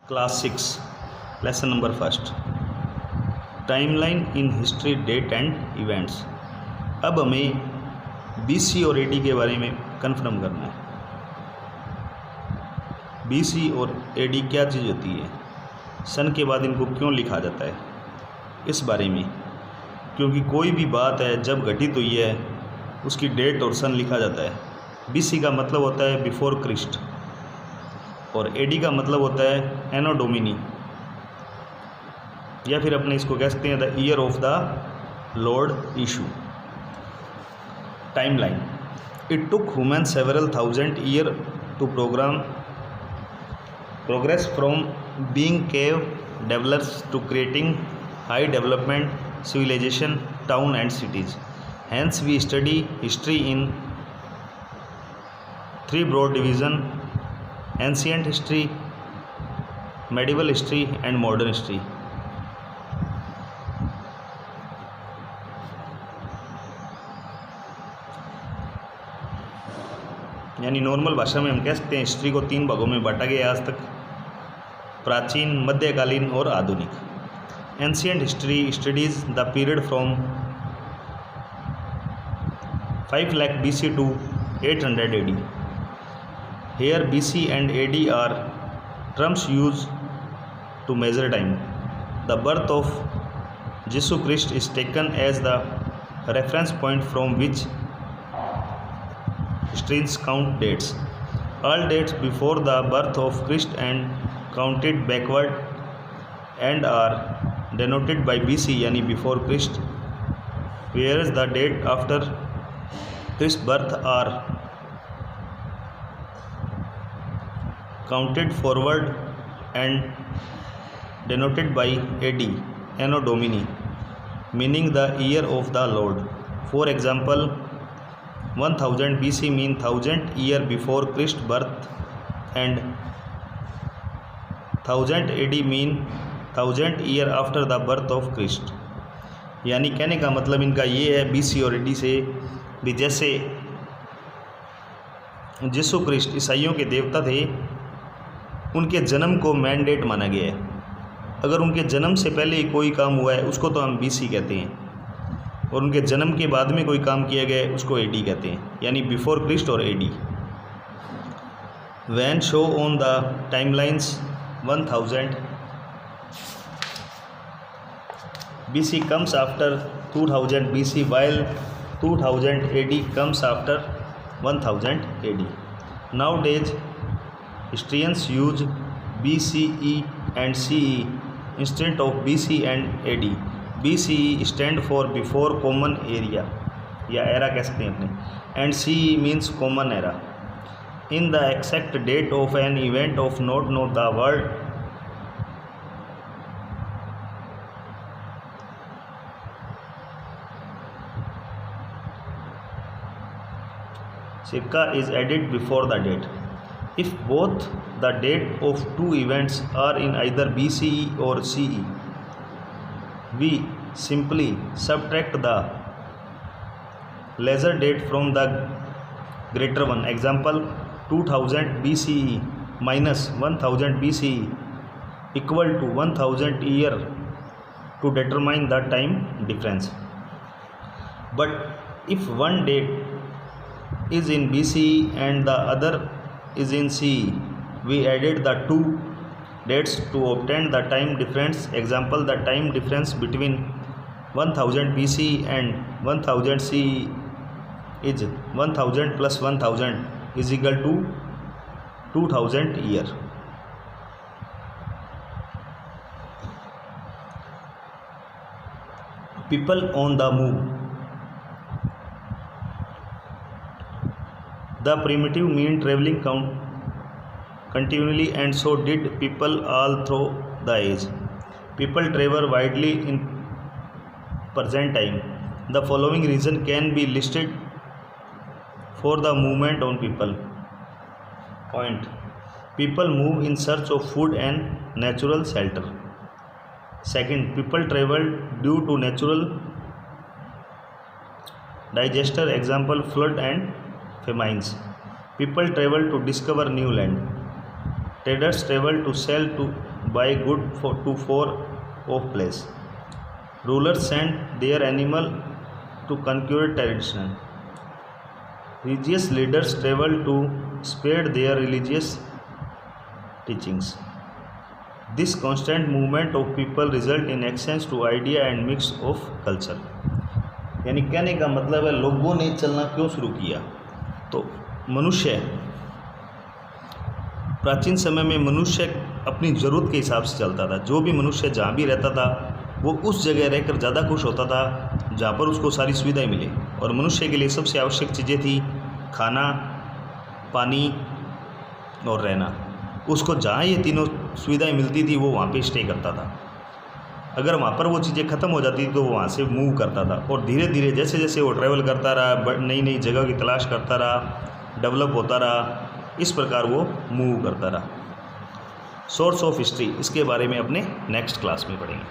Class 6 lesson number first timeline in history date and events. अब हमें BC और AD के बारे में कंफर्म करना है। बीसी और एडी क्या चीज़ होती है, सन के बाद इनको क्यों लिखा जाता है, इस बारे में। क्योंकि कोई भी बात है जब घटित हुई है उसकी डेट और सन लिखा जाता है। बीसी का मतलब होता है बिफोर क्रिस्ट और एडी का मतलब होता है एनो डोमिनी, या फिर अपने इसको कह सकते हैं the year of the lord इशू। Timeline, it took human several thousand year to progress from being cave developers to creating high development civilization, town and cities. Hence we study history in three broad division: ancient history, medieval history and modern history. यानी normal भाषा में हम कह सकते हैं history को तीन भागों में बांटा गया आज तक: प्राचीन, मध्यकालीन और आधुनिक। Ancient history studies the period from 5 lakh BC to 800 AD. Here BC and AD are terms used to measure time. The birth of Jesus Christ is taken as the reference point from which historians count dates. All dates before the birth of Christ and counted backward and are denoted by BC यानी before Christ, whereas the date after Christ's birth are counted forward and denoted by AD, Anno Domini, meaning the year of the Lord. For example, 1000 BC mean 1000 year before Christ's birth and 1000 AD mean 1000 year after the birth of Christ. यानी कहने का मतलब इनका ये है BC और AD से भी, जैसे यीशु क्रिस्ट ईसाइयों के देवता थे, उनके जन्म को मैंडेट माना गया है। अगर उनके जन्म से पहले कोई काम हुआ है उसको तो हम बीसी कहते हैं, और उनके जन्म के बाद में कोई काम किया गया है उसको एडी कहते हैं, यानी बिफोर क्रिस्ट और AD. When show on the timelines 1000 BC comes after 2000 BC, while 2000 AD comes after 1000 AD. Nowadays, historians use BCE and CE instead of BC and AD. BCE stand for before common area या era कह सकते हैं अपने, and CE means common era. In the exact date of an event of not know the word Sikka is added before the date. If both the date of two events are in either BCE or CE, we simply subtract the lesser date from the greater one. Example, 2000 BCE minus 1000 BCE equal to 1000 year to determine the time difference. But if one date is in BCE and the other is in CE, we added the two dates to obtain the time difference. Example, the time difference between 1000 BCE and 1000 CE is 1000 plus 1000 is equal to 2000 year. People on the move. The primitive mean traveling continually, and so did people all through the age. People travel widely in present time. The following reason can be listed for the movement on people. Point: people move in search of food and natural shelter. Second, people travel due to natural disaster. Example, flood and famines. People travel to discover new land. Traders travel to sell to buy good to far off place. Rulers send their animal to conquer tradition. Religious leaders travel to spread their religious teachings. This constant movement of people result in exchange to idea and mix of culture. यानी कहने का मतलब है लोगों ने चलना क्यों शुरू किया। तो मनुष्य प्राचीन समय में मनुष्य अपनी ज़रूरत के हिसाब से चलता था। जो भी मनुष्य जहाँ भी रहता था वो उस जगह रहकर ज़्यादा खुश होता था जहाँ पर उसको सारी सुविधाएं मिले। और मनुष्य के लिए सबसे आवश्यक चीज़ें थी खाना, पानी और रहना। उसको जहाँ ये तीनों सुविधाएं मिलती थी वो वहाँ पे स्टे करता था। अगर वहाँ पर वो चीज़ें ख़त्म हो जाती थी तो वो वहाँ से मूव करता था। और धीरे धीरे जैसे जैसे वो ट्रैवल करता रहा, नई नई जगह की तलाश करता रहा, डेवलप होता रहा, इस प्रकार वो मूव करता रहा। सोर्स ऑफ हिस्ट्री, इसके बारे में अपने नेक्स्ट क्लास में पढ़ेंगे।